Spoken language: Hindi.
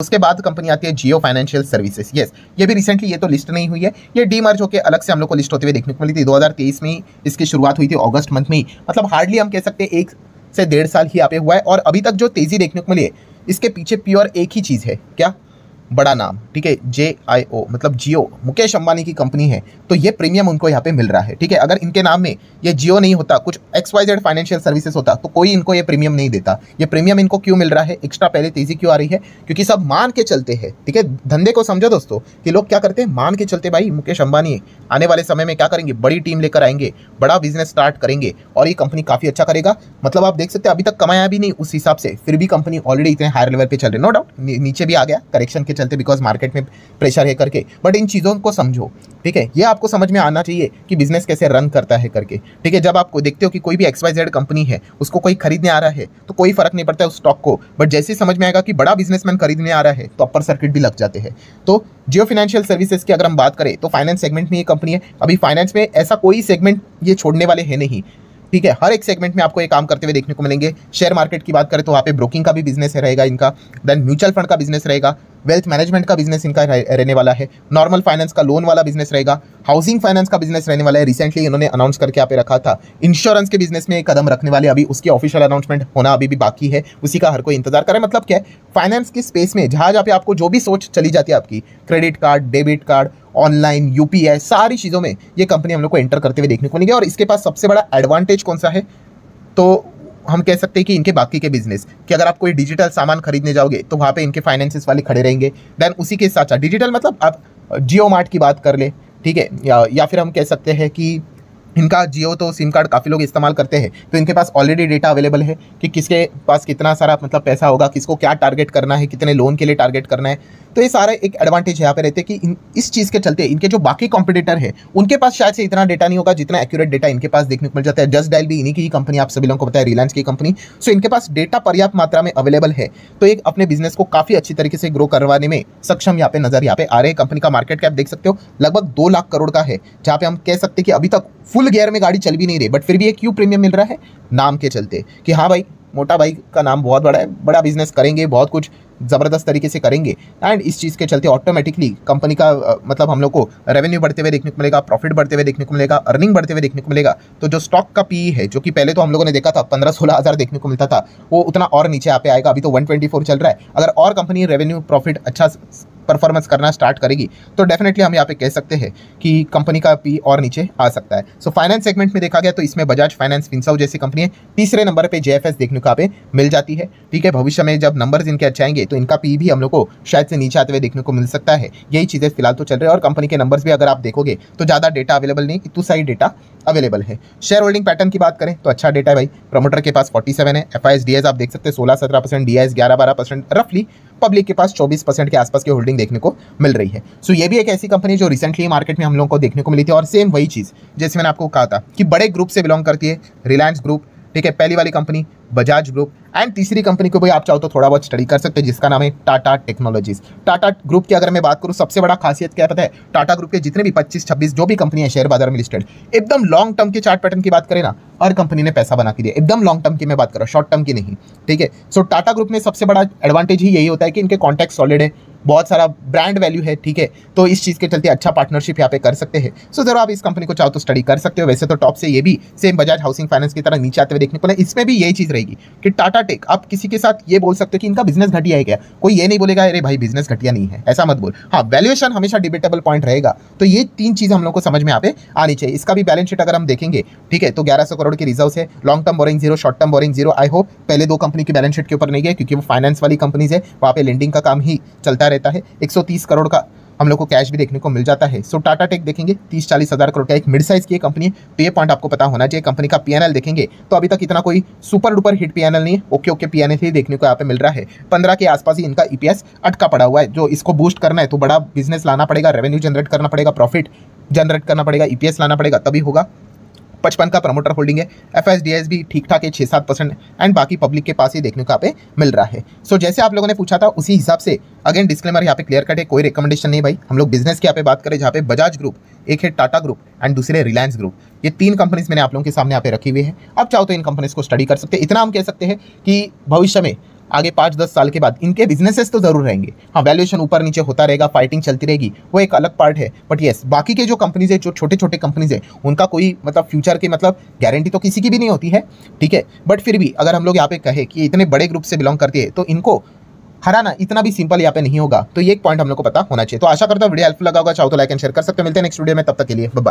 उसके बाद कंपनी आती है जियो फाइनेंशियल सर्विसेज। यस, ये भी रिसेंटली, ये तो लिस्ट नहीं हुई है, ये डीमर्ज होकर अलग से हम लोग को लिस्ट होते हुए देखने को मिली थी। 2023 में ही इसकी शुरुआत हुई थी, अगस्त मंथ में ही, मतलब हार्डली हम कह सकते हैं 1 से 1.5 साल ही यहाँ पे हुआ है। और अभी तक जो तेजी देखने को मिली है, इसके पीछे प्योर एक ही चीज़ है, क्या? बड़ा नाम, ठीक है, JIO मतलब जियो, मुकेश अंबानी की कंपनी है, तो ये प्रीमियम उनको यहाँ पे मिल रहा है, ठीक है। अगर इनके नाम में ये जियो नहीं होता, कुछ XYZ फाइनेंशियल सर्विसेज होता, तो कोई इनको ये प्रीमियम नहीं देता। ये प्रीमियम इनको क्यों मिल रहा है, एक्स्ट्रा पहले तेजी क्यों आ रही है? क्योंकि सब मान के चलते हैं, ठीक है। धंधे को समझो दोस्तों कि लोग क्या करते हैं, मान के चलते भाई मुकेश अंबानी आने वाले समय में क्या करेंगे, बड़ी टीम लेकर आएंगे, बड़ा बिजनेस स्टार्ट करेंगे और ये कंपनी काफ़ी अच्छा करेगा। मतलब आप देख सकते हैं अभी तक कमाया भी नहीं उस हिसाब से, फिर भी कंपनी ऑलरेडी इतने हायर लेवल पे चल रही है। नो डाउट नीचे भी आ गया करेक्शन के चलते, बिकॉज मार्केट में प्रेशर है करके, बट इन चीज़ों को समझो, ठीक है। ये आपको समझ में आना चाहिए कि बिजनेस कैसे रन करता है करके, ठीक है। जब आप देखते हो कि कोई भी XYZ कंपनी है, उसको कोई खरीदने आ रहा है तो कोई फर्क नहीं पड़ता है उस स्टॉक को, बट जैसे ही समझ में आएगा कि बड़ा बिजनेसमैन खरीदने आ रहा है तो अपर सर्किट भी लग जाते हैं। तो जियो फाइनेंशियल सर्विसेज की अगर हम बात करें तो फाइनेंस सेगमेंट में ये कंपनी है। अभी फाइनेंस में ऐसा कोई सेगमेंट ये छोड़ने वाले हैं नहीं, ठीक है। हर एक सेगमेंट में आपको ये काम करते हुए देखने को मिलेंगे। शेयर मार्केट की बात करें तो वहाँ पे ब्रोकिंग का भी बिजनेस रहेगा इनका, देन म्यूचुअल फंड का बिजनेस रहेगा, वेल्थ मैनेजमेंट का बिजनेस इनका रहने वाला है, नॉर्मल फाइनेंस का लोन वाला बिजनेस रहेगा, हाउसिंग फाइनेंस का बिजनेस रहने वाला है। रिसेंटली इन्होंने अनाउंस करके यहाँ पे रखा था, इंश्योरेंस के बिजनेस में एक कदम रखने वाले, अभी उसकी ऑफिशियल अनाउंसमेंट होना अभी भी बाकी है, उसी का हर कोई इंतजार करे। मतलब क्या है, फाइनेंस की स्पेस में जहाँ जहाँ पे आपको जो भी सोच चली जाती है आपकी, credit card, debit card, online, UPI, सारी चीज़ों में ये कंपनी हम लोग को एंटर करते हुए देखने को मिलेगी। और इसके पास सबसे बड़ा एडवांटेज कौन सा है, तो हम कह सकते हैं कि इनके बाकी के बिजनेस, कि अगर आप कोई डिजिटल सामान खरीदने जाओगे तो वहाँ पे इनके फाइनेंसिस वाले खड़े रहेंगे। देन उसी के साथ साथ डिजिटल मतलब आप जियो मार्ट की बात कर ले, ठीक है, या फिर हम कह सकते हैं कि इनका जियो तो सिम कार्ड काफ़ी लोग इस्तेमाल करते हैं, तो इनके पास ऑलरेडी डेटा अवेलेबल है कि किसके पास कितना सारा मतलब पैसा होगा, किसको क्या टारगेट करना है, कितने लोन के लिए टारगेट करना है। तो ये सारा एक एडवांटेज यहाँ पे रहते हैं कि इस चीज़ के चलते इनके जो बाकी कॉम्पिटिटर है उनके पास शायद से इतना डेटा नहीं होगा जितना एक्यूरेट डेटा इनके पास देखने को मिल जाता है। जस्ट डायल भी इन्हीं की कंपनी, आप सभी लोगों को पता है, रिलायंस की कंपनी। सो इनके पास डेटा पर्याप्त मात्रा में अवेलेबल है, तो एक अपने बिजनेस को काफ़ी अच्छी तरीके से ग्रो करवाने में सक्षम यहाँ पे नजर यहाँ पे आ रहे हैं। कंपनी का मार्केट कैप देख सकते हो लगभग 2 लाख करोड़ का है, जहाँ पे हम कह सकते हैं कि अभी तक फुल गियर में गाड़ी चल भी नहीं रही, बट फिर भी एक क्यों प्रीमियम मिल रहा है, नाम के चलते कि हाँ भाई मोटा भाई का नाम बहुत बड़ा है, बड़ा बिजनेस करेंगे, बहुत कुछ ज़बरदस्त तरीके से करेंगे। एंड इस चीज़ के चलते ऑटोमेटिकली कंपनी का मतलब हम लोग को रेवेन्यू बढ़ते हुए देखने को मिलेगा, प्रॉफिट बढ़ते हुए देखने को मिलेगा, अर्निंग बढ़ते हुए देखने को मिलेगा। तो जो स्टॉक का PE है, जो कि पहले तो हम लोगों ने देखा था 15-16 हज़ार देखने को मिलता था, वो उतना और नीचे यहाँ पे आएगा। अभी तो 124 चल रहा है। अगर और कंपनी रेवेन्यू प्रॉफिट अच्छा परफॉर्मेंस करना स्टार्ट करेगी तो डेफिनेटली हम यहाँ पे कह सकते हैं कि कंपनी का PE और नीचे आ सकता है। सो फाइनेंस सेगमेंट में देखा गया तो इसमें बजाज फाइनेंस, फिनसर्व जैसी कंपनी है। तीसरे नंबर पे JFS देखने को यहाँ पे मिल जाती है, ठीक है। भविष्य में जब नंबर्स इनके अच्छे आएंगे तो इनका PE भी हम लोग को शायद से नीचे आते हुए देखने को मिल सकता है। यही चीज़ें फिलहाल तो चल रही है। और कंपनी के नंबर्स भी अगर आप देखोगे तो ज़्यादा डेटा अवेलेबल नहीं, इतना सारी डेटा अवेलेबल है। शेयर होल्डिंग पैटर्न की बात करें तो अच्छा डेटा है भाई। प्रमोटर के पास 47 है, FIS DIS आप देख सकते हैं 16-17%, DIS 11-12%, रफली पब्लिक के पास 24% के आसपास की होल्डिंग देखने को मिल रही है। सो ये भी एक ऐसी कंपनी जो रिसेंटली मार्केट में हम लोगों को देखने को मिली थी। और सेम वही चीज़ जैसे मैंने आपको कहा था कि बड़े ग्रुप से बिलोंग करती है, रिलायंस ग्रुप, ठीक है, पहली वाली कंपनी बजाज ग्रुप। एंड तीसरी कंपनी को भाई आप चाहो तो थोड़ा बहुत स्टडी कर सकते हैं, जिसका नाम है टाटा टेक्नोलॉजीज। टाटा ग्रुप की अगर मैं बात करूँ, सबसे बड़ा खासियत क्या पता है, टाटा ग्रुप के जितने भी 25-26 जो भी कंपनी है शेयर बाजार में लिस्टेड, एकदम लॉन्ग टर्म के चार्ट पैटर्न की बात करें ना, हर कंपनी ने पैसा बना के दिया। एकदम लॉन्ग टर्म की मैं बात कर रहा हूँ, शॉर्ट टर्म की नहीं, ठीक है। सो टाटा ग्रुप में सबसे बड़ा एडवांटेज ही यही होता है कि इनके कॉन्टैक्ट सॉलिड है, बहुत सारा ब्रांड वैल्यू है, ठीक है। तो इस चीज़ के चलते अच्छा पार्टनरशिप यहाँ पे कर सकते हैं। सो जरूर आप इस कंपनी को चाहो तो स्टडी कर सकते हो। वैसे तो टॉप से ये भी सेम बजाज हाउसिंग फाइनेंस की तरह नीचे आते हुए देखने को मिले। इसमें भी यही चीज़ रहेगी कि टाटा टेक, आप किसी के साथ ये बोल सकते हो कि इनका बिजनेस घटिया है क्या, कोई ये नहीं बोलेगा अरे भाई बिजनेस घटिया नहीं है, ऐसा मत बोल। हाँ, वैल्यूएशन हमेशा डिबेटेबल पॉइंट रहेगा। तो ये 3 चीज़ हम लोग को समझ में यहाँ पे आनी चाहिए। इसका भी बैलेंस शीट अगर हम देखेंगे, ठीक है, तो 1100 करोड़ की रिजर्व है, long term borrowing 0, short term borrowing 0। I hope पहले 2 कंपनी की बैलेंस शीट के ऊपर नहीं गए, क्योंकि वो फाइनेंस वाली कंपनीज है, वहाँ पे लेंडिंग का काम ही चलता रहता है। 130 करोड़ का हम लोग को कैश भी देखने को मिल जाता है। सो टाटा टेक देखेंगे 30-40 हज़ार करोड़ का एक मिड साइज की कंपनी है, तो ये पॉइंट आपको पता होना चाहिए। कंपनी का PNL देखेंगे तो अभी तक इतना कोई सुपर डुपर हिट PNL नहीं है, ओके PNL ही देखने को यहाँ पे मिल रहा है। 15 के आसपास ही इनका EPS अटका पड़ा हुआ है। जो इसको बूस्ट करना है तो बड़ा बिजनेस लाना पड़ेगा, रेवेन्यू जनरेट करना पड़ेगा, प्रॉफिट जनरेट करना पड़ेगा, EPS लाना पड़ेगा, तभी होगा। 55 का प्रमोटर होल्डिंग है, FIS DIS भी ठीक ठाक है 6-7%, एंड बाकी पब्लिक के पास ही देखने को यहाँ पे मिल रहा है। सो जैसे आप लोगों ने पूछा था उसी हिसाब से अगेन डिस्क्लेमर यहाँ पे क्लियर कट है, कोई रिकमेंडेशन नहीं भाई। हम लोग बिजनेस की यहाँ पे बात करें, जहाँ पे बजाज ग्रुप, एक है टाटा ग्रुप एंड दूसरे रिलायंस ग्रुप, ये 3 कंपनीज मैंने आप लोगों के सामने यहाँ पे रखी हुई है। अब चाहो तो इन कंपनीज को स्टडी कर सकते हैं। इतना हम कह सकते हैं कि भविष्य में आगे 5-10 साल के बाद इनके बिजनेसेस तो जरूर रहेंगे। हाँ, वैल्यूएशन ऊपर नीचे होता रहेगा, फाइटिंग चलती रहेगी, वो एक अलग पार्ट है। बट यस, बाकी के जो कंपनीज है, जो छोटे छोटे कंपनीज है, उनका कोई मतलब फ्यूचर की मतलब गारंटी तो किसी की भी नहीं होती है, ठीक है। बट फिर भी अगर हम लोग यहाँ पे कहे कि इतने बड़े ग्रुप से बिलोंग करती है तो इनको हराना इतना भी सिंपल यहाँ पे नहीं होगा। तो ये एक पॉइंट हम लोग को पता होना चाहिए। तो आशा करता हूँ वीडियो हेल्पफुल लगा होगा। चाहो तो लाइक एंड शेयर कर सकते हैं। मिलते हैं नेक्स्ट वीडियो में, तब तक के लिए बाय।